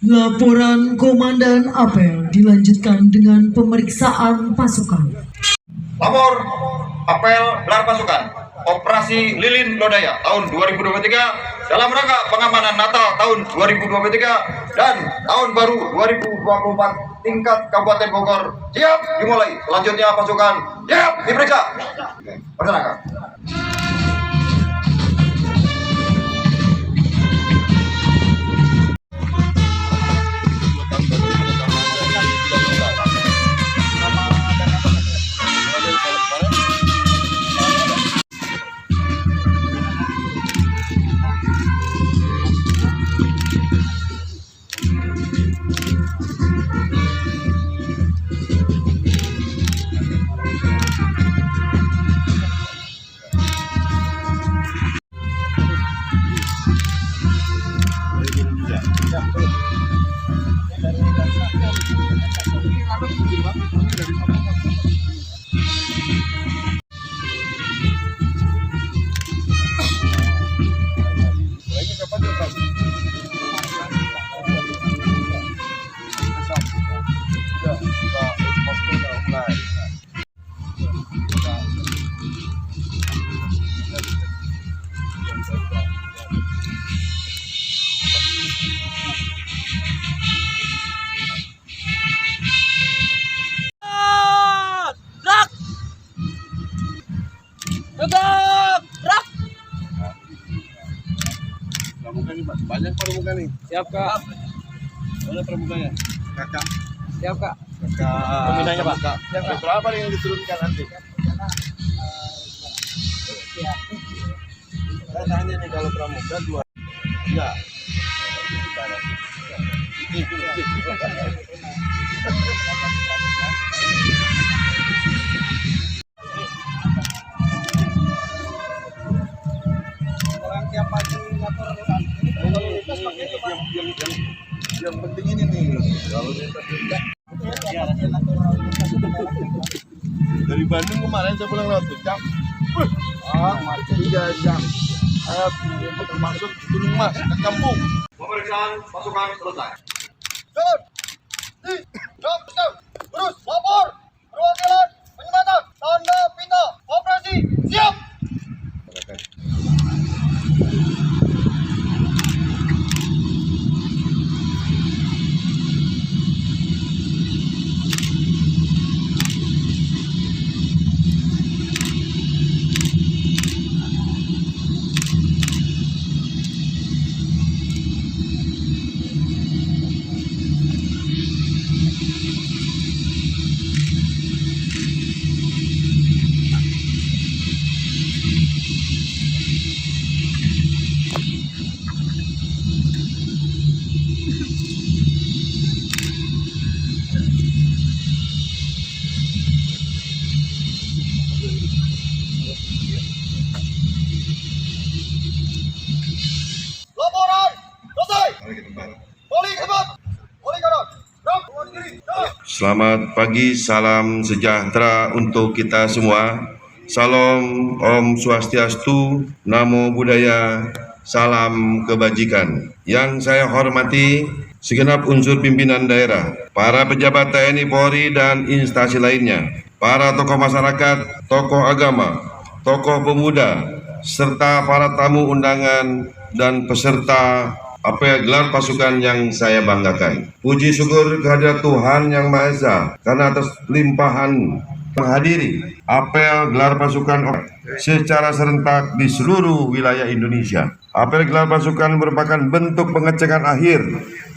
Laporan Komandan Apel dilanjutkan dengan pemeriksaan pasukan. Lapor apel gelar pasukan Operasi Lilin Lodaya tahun 2023 dalam rangka pengamanan Natal tahun 2023 dan Tahun Baru 2024 tingkat Kabupaten Bogor. Siap dimulai. Selanjutnya pasukan siap diperiksa. Persilakan. Pramuka nih, Pak. Banyak pramuka nih. Siap, Kak. Mana pramukanya? Kakak. Siap, Kak. Kakak. Peminatnya, Pak. Siap, Kak. Berapa nih yang diturunkan nanti? Saya tanya nih, kalau pramuka 2. Enggak. Orang tiap pagi lapor yang penting ini nih, kalau dari Bandung kemarin saya pulang lewat jam, masih 3 jam. Saya masuk Gunung Mas ke kampung. Pemeriksaan pasukan selesai. Terus lapor perwakilan penyematan tanda pita operasi siap. Laporan selesai. Balik hebat. Balik kanan. Gerak. Keluar diri. Selamat pagi, salam sejahtera untuk kita semua. Salam Om Swastiastu, Namo Buddhaya, salam kebajikan. Yang saya hormati segenap unsur pimpinan daerah, para pejabat TNI Polri dan instansi lainnya, para tokoh masyarakat, tokoh agama, tokoh pemuda, serta para tamu undangan dan peserta apel gelar pasukan yang saya banggakan. Puji syukur kehadirat Tuhan Yang Maha Esa karena atas limpahan menghadiri apel gelar pasukan secara serentak di seluruh wilayah Indonesia. Apel gelar pasukan merupakan bentuk pengecekan akhir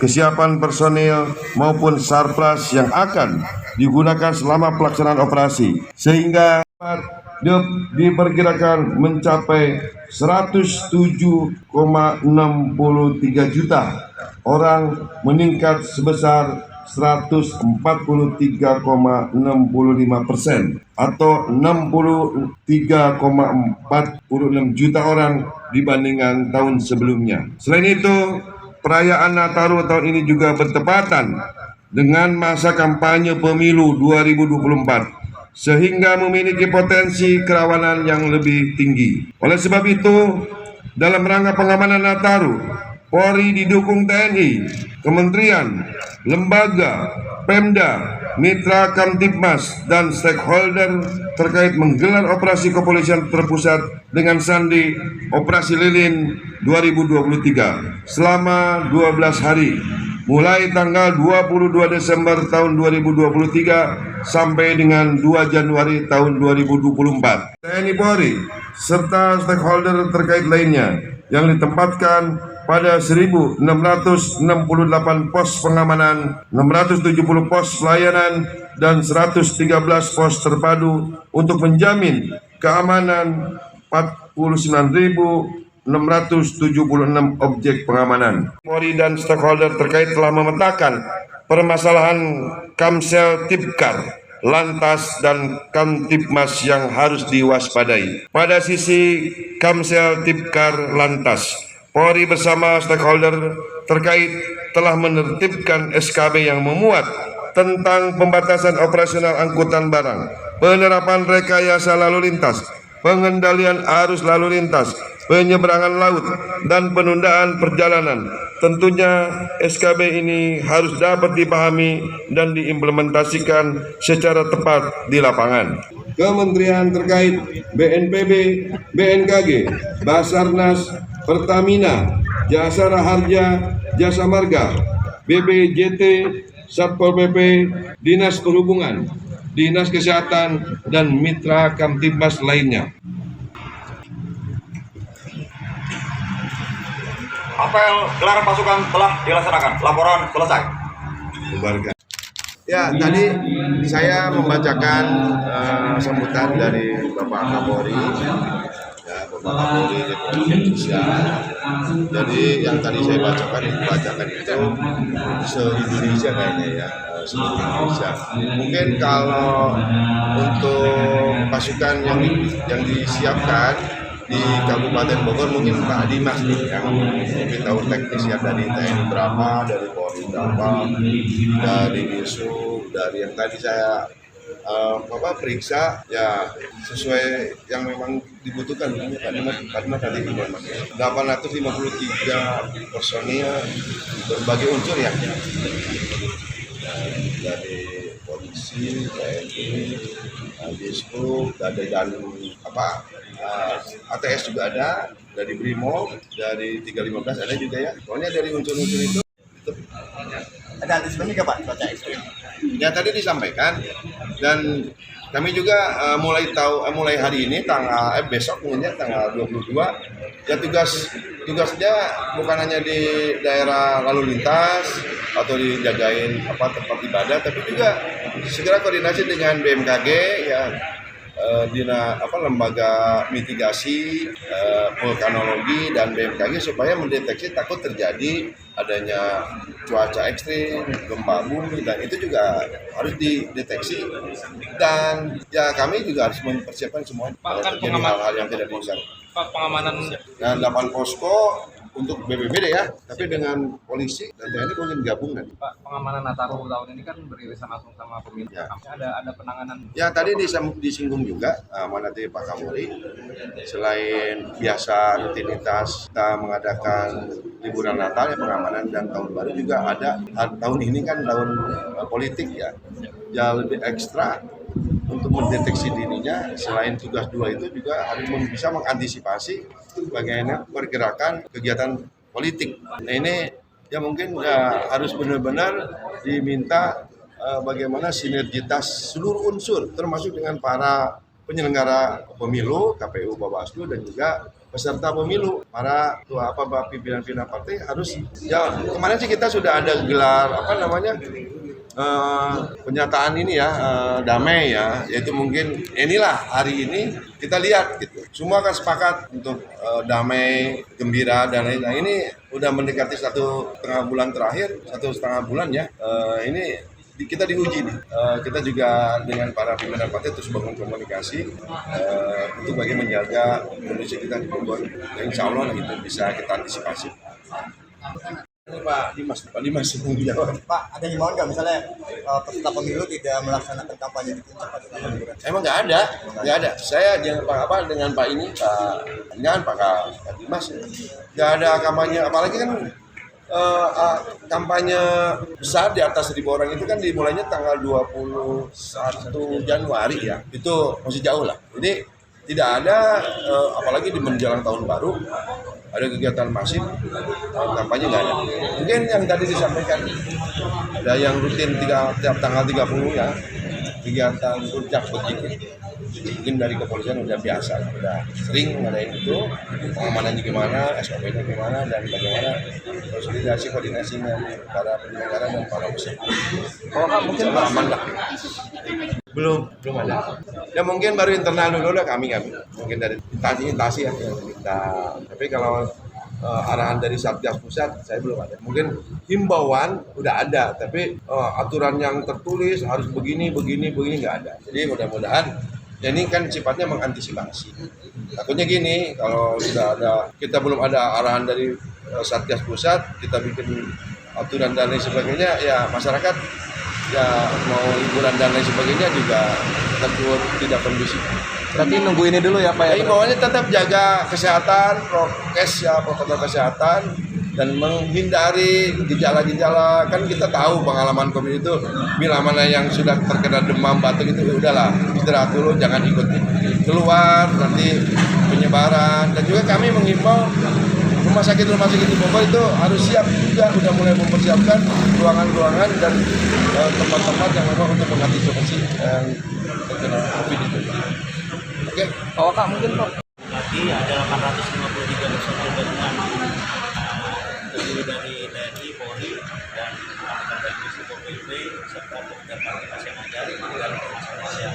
kesiapan personil maupun sarpras yang akan digunakan selama pelaksanaan operasi, sehingga diperkirakan mencapai 107,63 juta orang, meningkat sebesar 143,65% atau 63,46 juta orang dibandingkan tahun sebelumnya. Selain itu, perayaan Nataru tahun ini juga bertepatan dengan masa kampanye pemilu 2024, sehingga memiliki potensi kerawanan yang lebih tinggi. Oleh sebab itu, dalam rangka pengamanan Nataru Polri didukung TNI, kementerian, lembaga, Pemda, mitra Kamtibmas, dan stakeholder terkait menggelar operasi kepolisian terpusat dengan sandi Operasi Lilin 2023 selama 12 hari mulai tanggal 22 Desember tahun 2023 sampai dengan 2 Januari tahun 2024. TNI Polri serta stakeholder terkait lainnya yang ditempatkan pada 1.668 pos pengamanan, 670 pos pelayanan, dan 113 pos terpadu untuk menjamin keamanan 49.676 objek pengamanan. Polri dan stakeholder terkait telah memetakan permasalahan Kamsel Tipkar, Lantas, dan Kamtibmas yang harus diwaspadai. Pada sisi Kamsel Tipkar Lantas, Polri bersama stakeholder terkait telah menertibkan SKB yang memuat tentang pembatasan operasional angkutan barang, penerapan rekayasa lalu lintas, pengendalian arus lalu lintas, penyeberangan laut, dan penundaan perjalanan. Tentunya SKB ini harus dapat dipahami dan diimplementasikan secara tepat di lapangan. Kementerian terkait BNPB, BNKG, Basarnas, Pertamina, Jasara Harja, Jasa Marga, BPJT, Satpol PP, Dinas Perhubungan, Dinas Kesehatan, dan mitra Kamtibmas lainnya. Apel gelaran pasukan telah dilaksanakan. Laporan selesai. Ya, tadi saya membacakan sambutan dari Bapak Kapolri, ya, Bapak Kapolri Republik Indonesia. Jadi yang tadi saya bacakan itu se-Indonesia kayaknya ya, seluruh Indonesia. Mungkin kalau untuk pasukan yang disiapkan di Kabupaten Bogor mungkin Pak Dimas nih yang mungkin tahu teknis ya, dari TNI berapa, dari Polri berapa, dari Disub, dari yang tadi saya periksa ya sesuai yang memang dibutuhkan. Karena tadi 853 personil berbagai unsur ya, dari polisi, TNI, Disub, dan ATS juga ada, dari Brimob, dari 315 ada juga ya. Pokoknya dari unsur-unsur itu. Ada antisipasi nggak Pak cuaca ekstrim? Ya tadi disampaikan, dan kami juga mulai hari ini besok mungkin ya tanggal 22 ya, tugasnya bukan hanya di daerah lalu lintas atau dijagain tempat ibadah, tapi juga segera koordinasi dengan BMKG ya, lembaga mitigasi vulkanologi dan BMKG supaya mendeteksi takut terjadi adanya cuaca ekstrim, gempa bumi, dan itu juga harus dideteksi. Dan ya kami juga harus mempersiapkan semua kalau terjadi hal-hal yang tidak diinginkan. Pengamanan Dan 8 posko untuk BPBD ya, tapi dengan polisi dan TNI mungkin gabung nanti. Pak, pengamanan Nataru tahun ini kan beririsan langsung sama pemilu. Ya. Ada penanganan. Ya tadi disinggung juga nanti Pak Kapolri, selain biasa rutinitas kita mengadakan liburan Natal ya, pengamanan dan tahun baru, juga ada tahun ini kan tahun politik ya, lebih ekstra untuk mendeteksi dirinya. Selain tugas dua itu juga harus bisa mengantisipasi bagaimana pergerakan kegiatan politik. Nah ini ya mungkin harus benar-benar diminta bagaimana sinergitas seluruh unsur, termasuk dengan para penyelenggara pemilu, KPU, Bawaslu, dan juga peserta pemilu, para pimpinan-pimpinan partai harus ya. Kemarin sih kita sudah ada gelar penyataan ini ya, damai ya, yaitu mungkin inilah hari ini kita lihat gitu, semua kan sepakat untuk damai, gembira, dan lain-lain. Nah, ini udah mendekati 1,5 bulan terakhir, 1,5 bulan ya, ini kita diuji nih. Kita juga dengan para pimpinan partai terus bangun komunikasi untuk bagaimana menjaga kondisi kita di Bogor. Insya Allah itu bisa kita antisipasi. Ini Pak Dimas yang jawab. Pak, ada himbauan nggak misalnya peserta pemilu tidak melaksanakan kampanye di puncak pada tanggal liburan? Emang nggak ada. Saya dengan dengan Pak ini, Pak Dimas, nggak ada kampanye. Apalagi kan kampanye besar di atas 1.000 orang itu kan dimulainya tanggal 21 Januari ya. Itu masih jauh lah. Jadi tidak ada, apalagi di menjelang tahun baru, ada kegiatan masif, kampanye nggak ada. Mungkin yang tadi disampaikan, ada yang rutin tiap tanggal 30 ya, kegiatan puncak begitu. Mungkin dari kepolisian udah biasa, udah sering ngadain itu, pengamanannya gimana, SOP-nya gimana, dan bagaimana konsolidasi koordinasinya para penyelenggara dan para peserta. Mungkin aman lah. Belum ada. Ya mungkin baru internal dulu lah kami. Mungkin dari instansi ya yang kita. Tapi kalau arahan dari Satgas Pusat saya belum ada. Mungkin himbauan udah ada, tapi aturan yang tertulis harus begini nggak ada. Jadi mudah-mudahan ya ini kan sifatnya mengantisipasi. Takutnya gini, kalau sudah ada, kita belum ada arahan dari Satgas Pusat, kita bikin aturan dan lain sebagainya, ya masyarakat ya mau liburan dan lain sebagainya juga tentu tidak kondusif. Berarti nunggu ini dulu ya Pak ya? Himbauannya tetap jaga kesehatan, protokol kesehatan, dan menghindari gejala-gejala. Kan kita tahu pengalaman COVID itu, bila mana yang sudah terkena demam, batuk itu udahlah istirahat dulu, jangan ikut keluar nanti penyebaran. Dan juga kami mengimbau rumah sakit di Bogor itu harus siap juga, udah mulai mempersiapkan ruangan-ruangan dan tempat-tempat yang memang untuk mengantisipasi terkena COVID itu. Oke. Pak Waka mungkin Pak. Lagi ada 853 personel gabungan terdiri dari TNI, Polri, dan rekan-rekan dari Polisi PP serta beberapa aktivitas yang ada dan masyarakat yang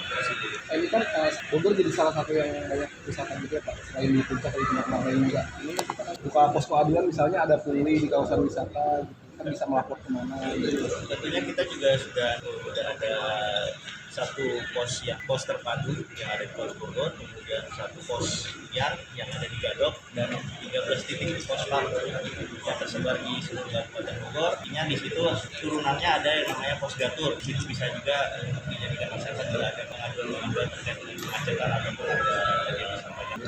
presiden. Ini kan Bogor jadi salah satu yang banyak wisata juga Pak. Selain di puncak di tempat lain juga. Ini kan kita kan buka posko aduan misalnya ada pungli di kawasan wisata, kan bisa melapor kemana gitu. Tentunya kita juga sudah ada satu pos terpadu yang ada di Kota Bogor, kemudian satu pos yang ada di Gadok, dan 13 titik pos pantau yang tersebar di seluruh Kabupaten Bogor. Artinya di situ turunannya ada yang namanya pos Gatur. Di situ bisa juga dijadikan masyarakat bila ada pengaduan terkait dengan kemacetan ataupun ada yang disampaikan.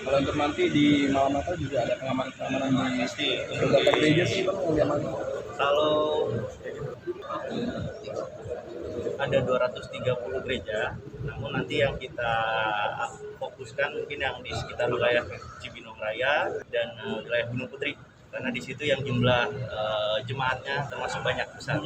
Kalau untuk nanti di malam Natal juga ada pengamanan di Pasti beberapa gereja sih Bang yang diamankan. kalau ada 230 gereja, namun nanti yang kita fokuskan mungkin yang di sekitar wilayah Cibinong Raya dan wilayah Gunung Putri, karena di situ yang jumlah jemaatnya termasuk banyak besar.